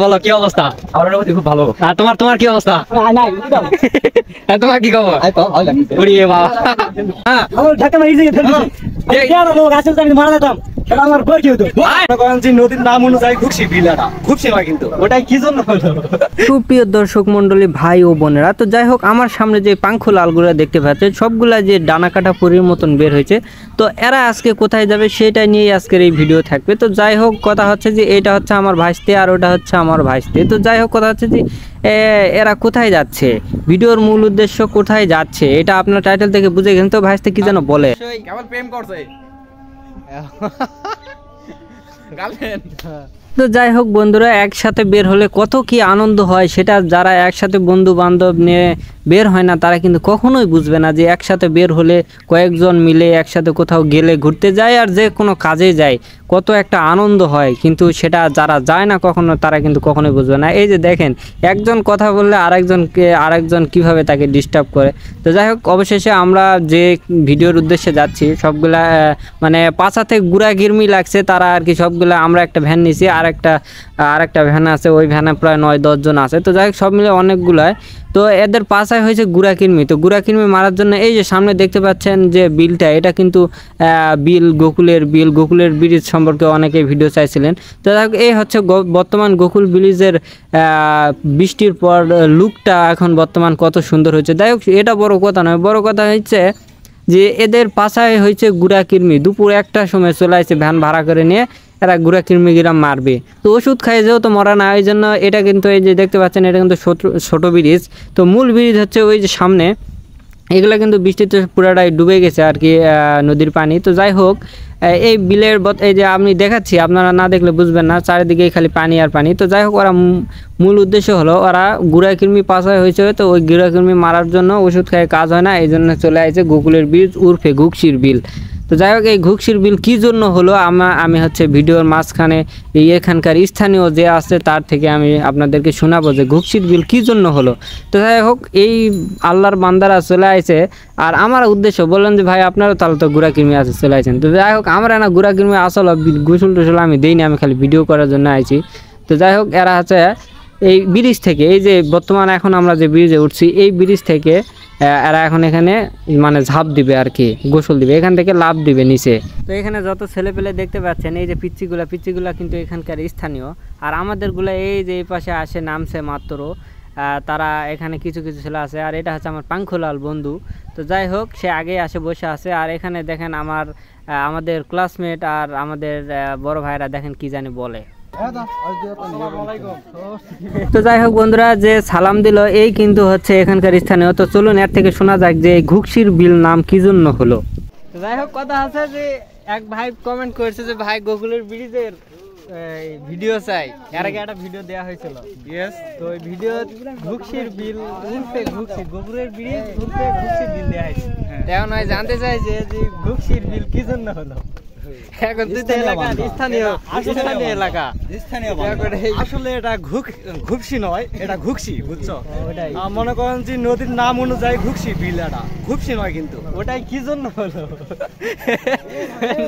বলো কি অবস্থা? খুব ভালো। আর তোমার কি অবস্থা? তোমার কি খবর? মারা যেতাম আমার বই কি হতো নদীর নাম অনুযায়ী ঘুষি বিলাটা ঘুষি হয় কিন্তু ওটাই কি জন্য হলো। সুপ্রিয় দর্শক মন্ডলী, ভাই ও বোনেরা, তো যাই হোক আমার সামনে যে পাঙ্খু লালগুলা দেখতে পাচ্ছেন সবগুলা যে ডানা কাটা পরীর মতন বের হয়েছে, তো এরা আজকে কোথায় যাবে সেটা নিয়ে আজকের এই ভিডিও থাকবে। তো যাই হোক কথা হচ্ছে যে এটা হচ্ছে আমার ভাইস্তে আর ওটা হচ্ছে আমার ভাইস্তে। তো যাই হোক কথা হচ্ছে যে এরা কোথায় যাচ্ছে, ভিডিওর মূল উদ্দেশ্য কোথায় যাচ্ছে এটা আপনার টাইটেল থেকে বুঝে গেছেন। তো ভাইস্তে কি যেন বলে, কেবল প্রেম করছে। তো যাই হোক বন্ধুরা, একসাথে বের হলে কত কি আনন্দ হয় সেটা যারা একসাথে বন্ধু বান্ধব নিয়ে বের হয় না তারা কিন্তু কখনোই বুঝবে না যে একসাথে বের হলে কয়েকজন মিলে একসাথে কোথাও গেলে ঘুরতে যায় আর যে কোনো কাজে যায় কত একটা আনন্দ হয়, কিন্তু সেটা যারা যায় না কখনো তারা কিন্তু কখনোই বুঝবে না। এই যে দেখেন একজন কথা বললে আরেকজন কিভাবে তাকে ডিস্টার্ব করে। তো যাই হোক অবশেষে আমরা যে ভিডিওর উদ্দেশ্যে যাচ্ছি সবগুলা মানে পাছাতে গুড়া গিরমি লাগছে তারা আর কি সবগুলা। আমরা একটা ভ্যান নিছি, আরেকটা ভ্যান আছে, ওই ভ্যানে প্রায় 9-10 জন আছে। তো যাই হোক সব মিলে অনেকগুলাই। তো এদের পাশায় হয়েছে গুড়া কিরমি। তো গুড়া কিরমি মারার জন্য এই যে সামনে দেখতে পাচ্ছেন যে বিলটা, এটা কিন্তু গোকুলের ব্রিজ সম্পর্কে অনেকে ভিডিও চাইছিলেন। তো যাই হোক এই হচ্ছে বর্তমান গোকুল ব্রিজের বৃষ্টির পর লুকটা এখন বর্তমান কত সুন্দর হয়েছে। যাই হোক এটা বড় কথা নয়, বড় কথা হচ্ছে যে এদের পাশায় হয়েছে গুড়া কিরমি। দুপুর 1টার সময় চলে আসছে ভ্যান ভাড়া করে নিয়ে, এরা গুড়া কিরমিগিরা মারবে। তো ওষুধ খাইয়ে যেও তো মরা না, ওই জন্য এটা কিন্তু এই যে দেখতে পাচ্ছেন এটা কিন্তু ছোট ব্রিজ। তো মূল ব্রিজ হচ্ছে ওই যে সামনে, এগুলো কিন্তু বৃষ্টিতে পুরাটাই ডুবে গেছে আর কি নদীর পানি। তো যাই হোক এই বিলের এই যে আমি দেখাচ্ছি, আপনারা না দেখলে বুঝবেন না, চারিদিকেই খালি পানি আর পানি। তো যাই হোক ওরা মূল উদ্দেশ্য হলো ওরা গুড়া কিরমি পাশায় হয়েছে, তো ওই গুড়া কিরমি মারার জন্য ওষুধ খায় কাজ হয় না, এই জন্য চলে আসছে গোকুলের ব্রিজ উর্ফে ঘুকসির বিল। তো যাই হোক এই ঘুকসির বিল কী জন্য হলো আমি হচ্ছে ভিডিওর মাঝখানে এখানকার স্থানীয় যে আছে তার থেকে আমি আপনাদেরকে শোনাবো যে ঘুকসির বিল কী জন্য হলো। তো যাই হোক এই আল্লাহর বান্দারা চলে আসে, আর আমার উদ্দেশ্য বললেন যে ভাই আপনারও তাহলে তো গুড়া কিরমি আছে চলে আসেন। তো যাই হোক আমরা না গুড়া কিরমি আসলে গোসল টোসল আমি দিইনি, আমি খালি ভিডিও করার জন্য আইছি। তো যাই হোক এরা হচ্ছে এই ব্রিজ থেকে, এই যে বর্তমানে এখন আমরা যে ব্রিজে উঠছি এই ব্রিজ থেকে এরা এখন এখানে মানে ঝাঁপ দিবে আর কি, গোসল দিবে, এখান থেকে লাফ দিবে নিচে। তো এখানে যত ছেলেপেলে দেখতে পাচ্ছেন এই যে পিচ্চিগুলা কিন্তু এখানকার স্থানীয়, আর আমাদেরগুলো এই যে এই পাশে আসে নামছে মাত্র, তারা এখানে কিছু ছেলে আছে। আর এটা হচ্ছে আমার পাঙ্খুলাল বন্ধু। তো যাই হোক সে আগেই আসে বসে আছে, আর এখানে দেখেন আমাদের ক্লাসমেট আর আমাদের বড় ভাইরা দেখেন কি জানি বলে। তো যাই হোক বন্ধুরা যে সালাম দিল এই কিন্তু হচ্ছে এখানকার স্থানীয়। তো চলুন এর থেকে শোনা যাক যে ঘুকসির বিল নাম কি জন্য হলো। তো যাই হোক কথা আছে যে এক ভাই কমেন্ট করেছে যে ভাই গোকুলের ব্রিজের ভিডিও চাই, এর আগে একটা ভিডিও দেওয়া হয়েছিল। তো ওই ভিডিও ঘুকসির বিল উল্টে ঘুকসি গোকুলের ব্রিজ উল্টে ঘুকসির বিল দেওয়া হয়েছে। এখন ভাই জানতে চাইছে যে ঘুকসির বিল কি জন্য হলো। এখন স্থানীয় এলাকা আসলে এটা ঘুপসি নয়, এটা ঘুকসি, বুঝছো? মনে করেন যে নদীর নাম অনুযায়ী ঘুকসি বিলাটা ঘুপসি নয়, কিন্তু ওটাই কি জন্য হলো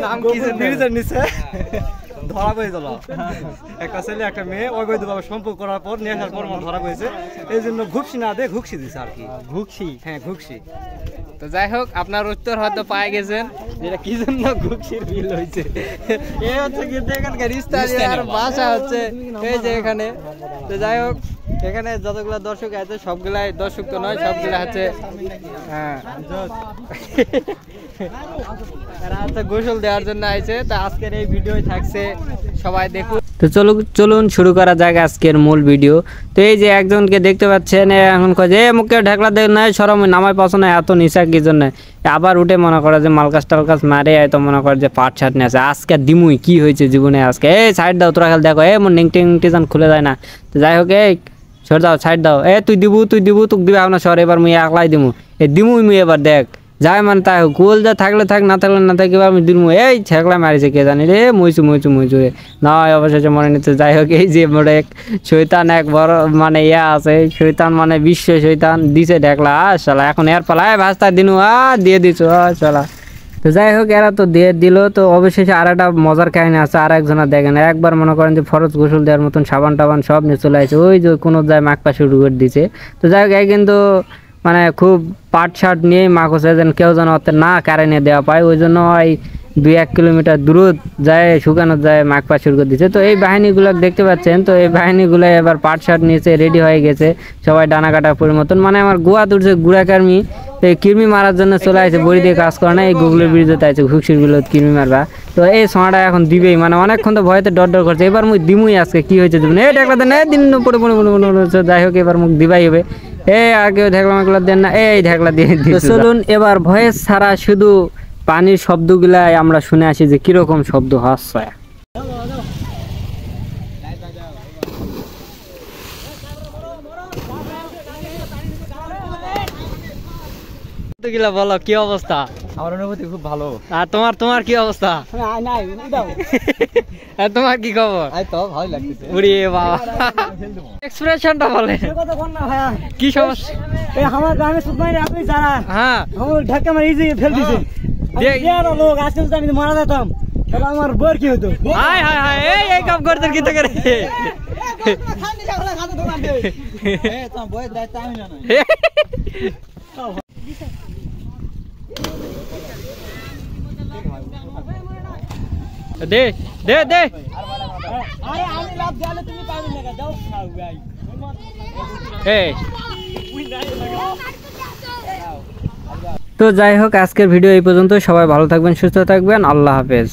নাম কি ব্রিজের নিচে ধরা পড়েছিল একটা ছেলে একটা মেয়ে অবৈধভাবে সম্পর্ক করার পর নিয়ে আসার পর ধরা পড়েছে, এই জন্য ঘুপসি না দিয়ে ঘুকসি দিছে আর কি। ঘুকসি, হ্যাঁ ঘুকসি। তো যাই হোক আপনার উত্তর হয়তো পাই গেছেন যেটা কি জন্য ঘুকসির বিল হয়েছে। এই হচ্ছে কিন্তু এখানকার স্থানীয় ভাষা হচ্ছে এই যে এখানে। তো যাই হোক এখানে যতগুলো দর্শক আছে সবগুলাই দর্শক তো নয়, সবগুলা হচ্ছে এরা হচ্ছে গোসল দেওয়ার জন্য আইছে। তো আজকের এই ভিডিও থাকছে, সবাই দেখুন। তো চলুন শুরু করা যাক আজকের মূল ভিডিও। তো এই যে একজনকে দেখতে পাচ্ছেন এখন কয় যে মুখে ঢাকলা দেখ নাই সরম নামায় পছন্দ এত নিচা কি জন্য, আবার উঠে মনে করে যে মালকাস টালকাস মারে তো মনে করে যে পাট ছাট নিয়ে আসে। আজকে দিমুই কি হয়েছে জীবনে আজকে, এই সাইড দাও তোরা খেলে দেখো মোর নিংটিং টিজান খুলে যায় না। তো যাই হোক এই সর দাও সাইড দাও, তুই দিবু তোকে দিবে আপনার সর, এবার মুই একলাই দিমু, দিমুই এবার দেখ যাই মানে তাই গোল যা থাকলে থাক না থাকলে না থাকবে আমি দিমু। এই ছেকলা মারিছে কে জানি রে, মইচু রে না অবশেষে মনে নিচ্ছে। যাই হোক এই যে মোট এক শৈতান এক বড় মানে আছে শৈতান মানে বিশ্ব শৈতান দিছে ঢেকলা শালা, এখন এর পালা ভাস্তা দিনু দিয়ে দিছো শালা। তো যাই হোক এরা তো দিয়ে দিল, তো অবশেষে আর একটা মজার কাহিনী আছে, আর একজনের দেখেন একবার মনে করেন যে ফরজ গোসল দেওয়ার মতন সাবান টাবান সব নিয়ে চলে আসে, ওই যে কোনো যায় মাখ পা শুরু করে দিছে। তো যাই হোক এই কিন্তু মানে খুব পাট শার্ট নিয়েই মাখছে যেন কেউ যেন অত না কারেন্টে দেওয়া পায়, ওই জন্য ওই 2-1 কিলোমিটার দূর যায় শুকানো যায় মাখ পা শুরু করে দিচ্ছে। তো এই বাহিনীগুলো দেখতে পাচ্ছেন, তো এই বাহিনীগুলো এবার পাট শার্ট নিয়েছে, রেডি হয়ে গেছে সবাই ডানা কাটার পরিমতন, মানে আমার গোয়া তুলছে গুড়া কর্মী, এই কৃমি মারার জন্য চলে আসে, বড়ি দিয়ে কাজ করে না, এই গুগলের বিরুদ্ধে আছে ঘুষির গুলো কৃমি মারবা। তো এই সোঁয়াটা এখন দিবেই, মানে অনেকক্ষণ তো ভয়তে ডর করছে, এবার মুখ দিমুই আজকে কি হয়েছে দিবেন এই ঢেকলা দেন দিন পড়ে পড়ে যাই হোক এবার মুখ দিবাই হবে। আর কেউ ঢেকলা মেকলা দেন না, এই ঢেকলা দিয়ে চলুন এবার ভয়েস ছাড়া শুধু পানির শব্দগুলাই আমরা শুনে আসি যে কিরকম শব্দ হচ্ছে। বলো কি অবস্থা? আমার অনুভূতি খুব ভালো। আর তোমার কি অবস্থা? তোমার কি খবর? তো ভালো লাগতেছে। উড়ি বাবা এক্সপ্রেশনটা বলে কি সমস্যা? আমার গ্রামে সুতমাই আপনি জানান, হ্যাঁ আমার ঢাকা আমার ইজি ফেল দিছে লোক, আজকে যদি আমি মারা যেতাম তাহলে আমার বর কি হতো? হাই হাই হাই এই কাম করতে কি করে দে দে দে আরে আমি লাভ দিলে তুমি পাবে না, দাও খাও ভাই। এই তো যাই হোক আজকের ভিডিও এই পর্যন্ত, সবাই ভালো থাকবেন, সুস্থ থাকবেন, আল্লাহ হাফেজ।